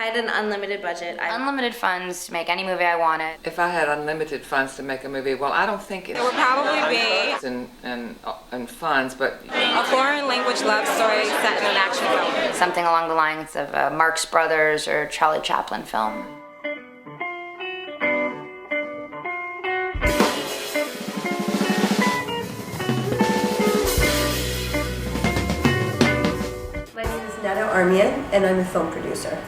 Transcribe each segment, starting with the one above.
I had an unlimited budget. Unlimited funds to make any movie I wanted. If I had unlimited funds to make a movie, well, I don't think it would probably be and funds, but a foreign language love story set in an action film. Something along the lines of a Marx Brothers or Charlie Chaplin film. My name is Neda Armian, and I'm a film producer.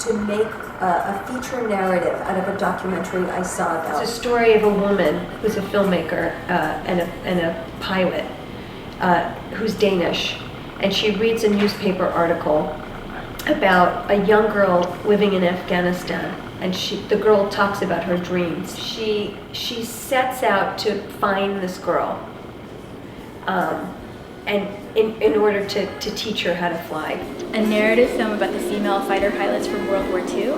To make a feature narrative out of a documentary I saw about. It's a story of a woman who's a filmmaker and a pilot who's Danish, and she reads a newspaper article about a young girl living in Afghanistan, and the girl talks about her dreams. She sets out to find this girl, and in order to teach her how to fly. A narrative film about the female fighter pilots from World War II.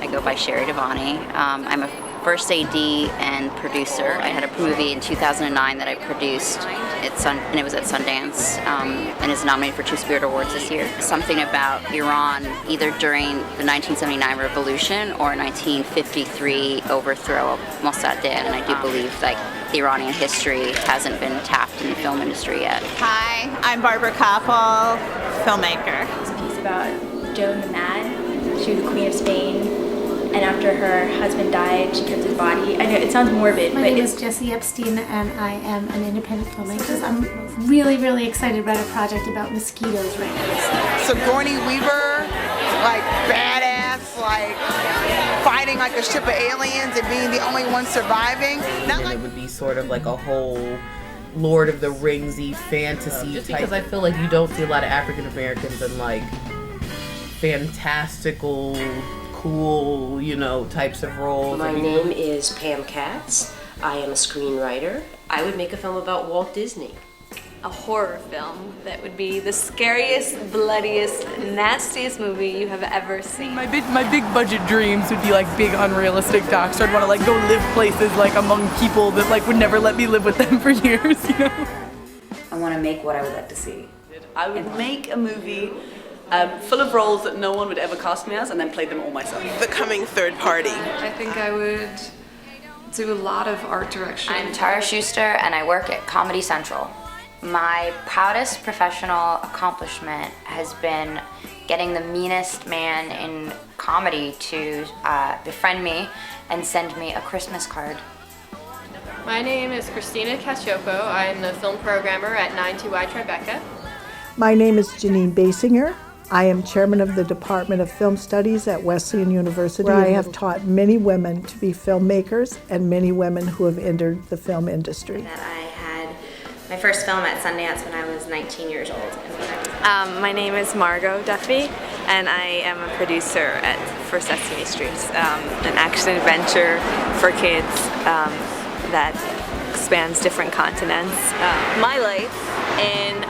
I go by Sherry Devani. I'm a first AD and producer. I had a movie in 2009 that I produced. And it was at Sundance and is nominated for 2 Spirit Awards this year. Something about Iran, either during the 1979 revolution or 1953 overthrow of Mossadegh, and I do believe the Iranian history hasn't been tapped in the film industry yet. Hi, I'm Barbara Kopple, filmmaker. It's a piece about Joan the Mad. She was the Queen of Spain, and after her husband died, she kept his body. I know it sounds morbid, My but name is Jessie Epstein, and I am an independent filmmaker. I'm really, really excited about a project about mosquitoes right now. Sigourney Weaver, like badass, like fighting like a ship of aliens and being the only one surviving. And it would be sort of like a whole Lord of the Ringsy fantasy just type. Because I feel like you don't see a lot of African Americans in like fantastical, cool, types of roles. My name is Pam Katz. I am a screenwriter. I would make a film about Walt Disney. A horror film that would be the scariest, bloodiest, nastiest movie you have ever seen. My big budget dreams would be like big unrealistic docs. So I'd want to like go live places like among people that like would never let me live with them for years, I want to make what I would like to see. I would make a movie full of roles that no one would ever cast me as, and then play them all myself. Becoming third party. I think I would do a lot of art direction. I'm Tara Schuster, and I work at Comedy Central. My proudest professional accomplishment has been getting the meanest man in comedy to befriend me and send me a Christmas card. My name is Christina Cacioppo. I'm the film programmer at 92Y Tribeca. My name is Janine Basinger. I am chairman of the Department of Film Studies at Wesleyan University, where I have taught many women to be filmmakers and many women who have entered the film industry. My first film at Sundance when I was 19 years old. My name is Margot Duffy, and I am a producer for Sesame Street, an action adventure for kids that spans different continents. My life in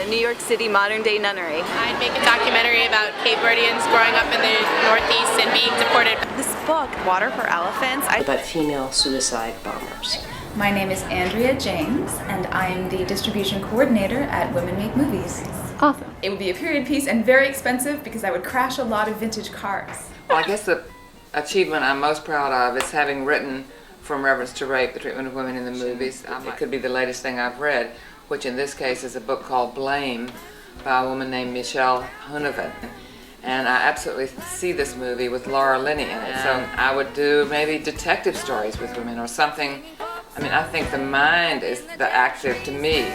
New York City modern-day nunnery. I'd make a documentary about Cape Verdeans growing up in the Northeast and being deported. This book, Water for Elephants, about female suicide bombers. My name is Andrea James, and I am the distribution coordinator at Women Make Movies. Awesome. It would be a period piece and very expensive because I would crash a lot of vintage cars. Well, I guess the achievement I'm most proud of is having written From Reverence to Rape, the treatment of women in the movies. It could be the latest thing I've read, which in this case is a book called Blame by a woman named Michelle Hunovan. And I absolutely see this movie with Laura Linney in it. So I would do maybe detective stories with women or something. I think the mind is the active, to me.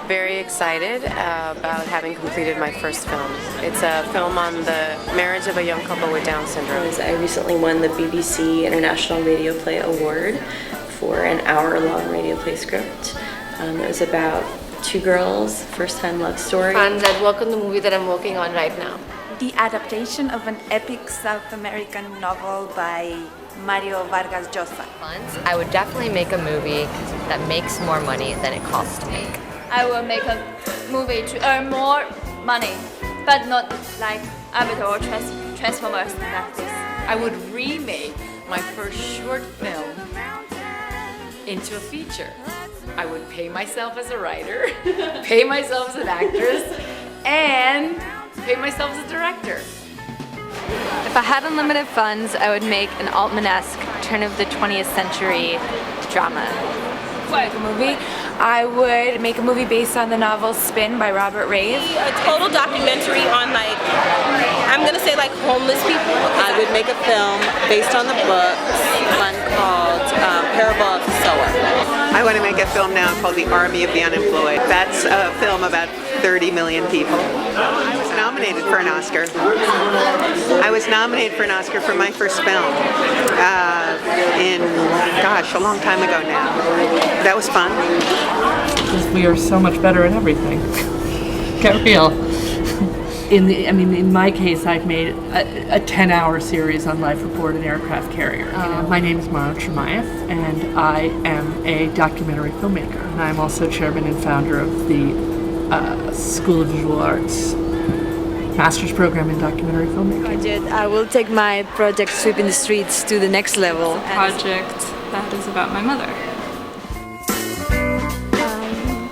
Very excited about having completed my first film. It's a film on the marriage of a young couple with Down syndrome. I recently won the BBC International Radio Play Award for an hour-long radio play script. It was about 2 girls, first-time love story. Fans that work on the movie that I'm working on right now. The adaptation of an epic South American novel by Mario Vargas Llosa. I would definitely make a movie that makes more money than it costs to make. I will make a movie to earn more money, but not like Avatar or Transformers like this. I would remake my first short film into a feature. I would pay myself as a writer, pay myself as an actress, and pay myself as a director. If I had unlimited funds, I would make an Altman-esque turn of the 20th century drama. Make a movie. I would make a movie based on the novel Spin by Robert Rave. A total documentary on I'm gonna say homeless people. I would make a film based on the books, one called Parable of the Sower. I want to make a film now called The Army of the Unemployed. That's a film about 30 million people. I was nominated for an Oscar. For my first film a long time ago now. That was fun. We are so much better at everything. Get real. In my case, I've made a 10-hour series on life aboard an aircraft carrier. My name is Mara Tremaeff, and I am a documentary filmmaker. And I'm also chairman and founder of the School of Visual Arts master's program in documentary filmmaking. I will take my project Sweeping the Streets to the next level. Project that is about my mother.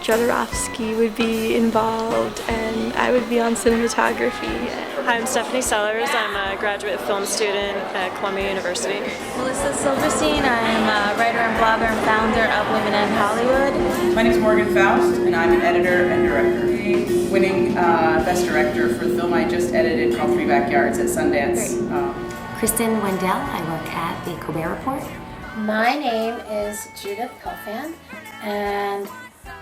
Jodorowsky would be involved, and I would be on cinematography. Hi, I'm Stephanie Sellers. I'm a graduate film student at Columbia University. Melissa Silverstein. I'm a writer and blogger and founder of Women in Hollywood. My name is Morgan Faust, and I'm an editor and director. Winning Best Director for the film I just edited called Three Backyards at Sundance. Kristen Wendell. I work at the Colbert Report. My name is Judith Pelfan, and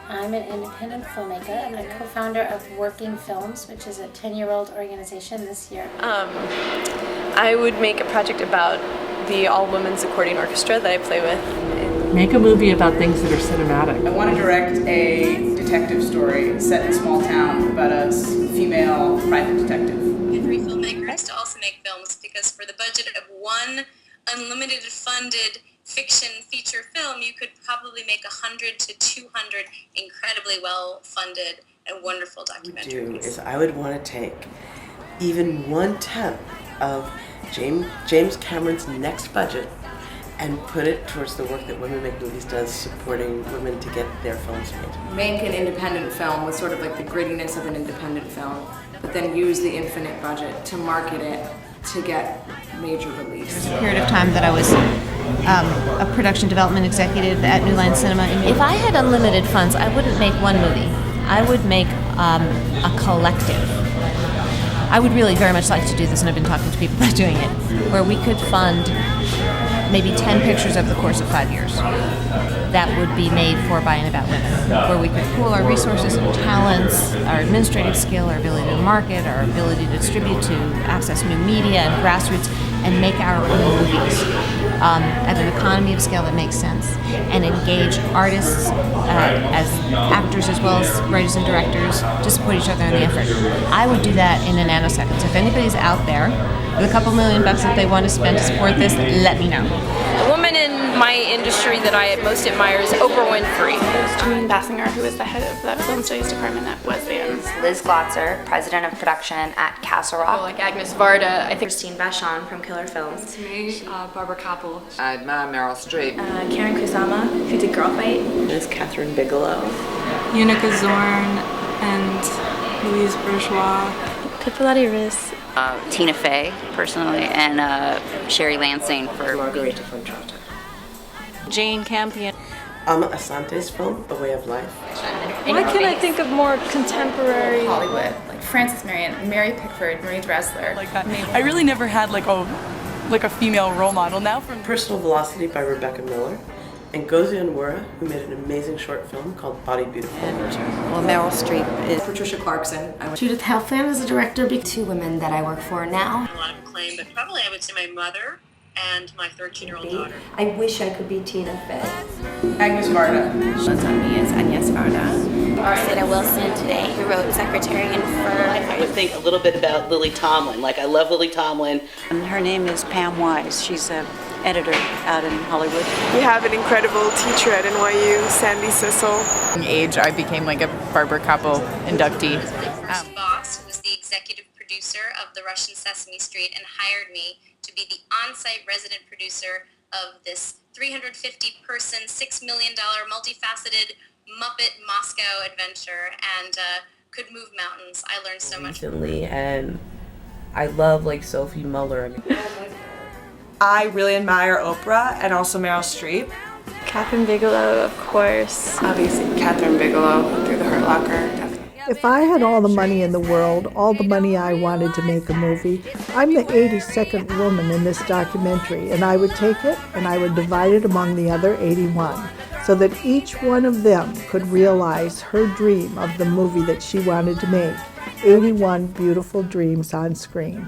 I'm an independent filmmaker and a co-founder of Working Films, which is a 10-year-old organization this year. I would make a project about the all-women's accordion orchestra that I play with. Make a movie about things that are cinematic. I want to direct a detective story set in a small town about a female private detective. Three filmmakers to also make films because for the budget of one unlimited funded fiction feature film, you could probably make 100 to 200 incredibly well-funded and wonderful documentaries. I would want to take even 1/10 of James Cameron's next budget and put it towards the work that Women Make Movies does, supporting women to get their films made. Make an independent film with sort of the grittiness of an independent film, but then use the infinite budget to market it to get major release. There's a period of time that I was a production development executive at New Line Cinema. If I had unlimited funds, I wouldn't make one movie. I would make a collective. I would really very much like to do this, and I've been talking to people about doing it, where we could fund maybe 10 pictures over the course of 5 years that would be made for, by, and about women, where we could pool our resources and talents, our administrative skill, our ability to market, our ability to distribute, to access new media and grassroots, and make our own movies at an economy of scale that makes sense, and engage artists as actors as well as writers and directors to support each other in the effort. I would do that in a nanosecond. So if anybody's out there with a couple $1 million that they want to spend to support this, let me know. The woman in my industry that I most admire is Oprah Winfrey. Janine Bassinger, who is the head of the film studies department at Wesleyan. Liz Glotzer, president of production at Castle Rock. Like Agnes Varda, I think. Christine Vachon from Killer Films. To me, Barbara Kopple. I admire Meryl Streep. Karen Kusama, who did Girl Fight. There's Kathryn Bigelow. Unica Zorn and Louise Bourgeois. Pipolati Riss. Tina Fey, personally, and Sherry Lansing for Margarita Fontrata. Jane Campion. Asante's film, A Way of Life. Why can't I think of more contemporary Hollywood, like Frances Marion, Mary Pickford, Marie Dressler. I really never had like a female role model. Now from Personal Velocity by Rebecca Miller. And Ngozi Onwurah, who made an amazing short film called Body Beautiful. Well, Meryl Streep is Patricia Clarkson. Judith Helfand is a director. Two women that I work for now. A lot of acclaim, but probably I would say my mother and my 13-year-old daughter. I wish I could be Tina Fey. Agnes Varda. What's on me is Agnes Varda. Sarah Wilson today, who wrote Secretarian for... I would think a little bit about Lily Tomlin. I love Lily Tomlin. And her name is Pam Wise. She's an editor out in Hollywood. We have an incredible teacher at NYU, Sandy Sissel. At age, I became a Barbara Kopple inductee. My first boss was the executive producer of the Russian Sesame Street and hired me to be the on-site resident producer of this 350-person, $6 million, multifaceted Muppet Moscow adventure, and could move mountains. I learned so much. Recently, and I love like Sophie Muller. I mean, I really admire Oprah and also Meryl Streep. Kathryn Bigelow, of course. Obviously, Kathryn Bigelow through The Hurt Locker. If I had all the money in the world, all the money I wanted to make a movie, I'm the 82nd woman in this documentary, and I would take it and I would divide it among the other 81 so that each one of them could realize her dream of the movie that she wanted to make. 81 beautiful dreams on screen.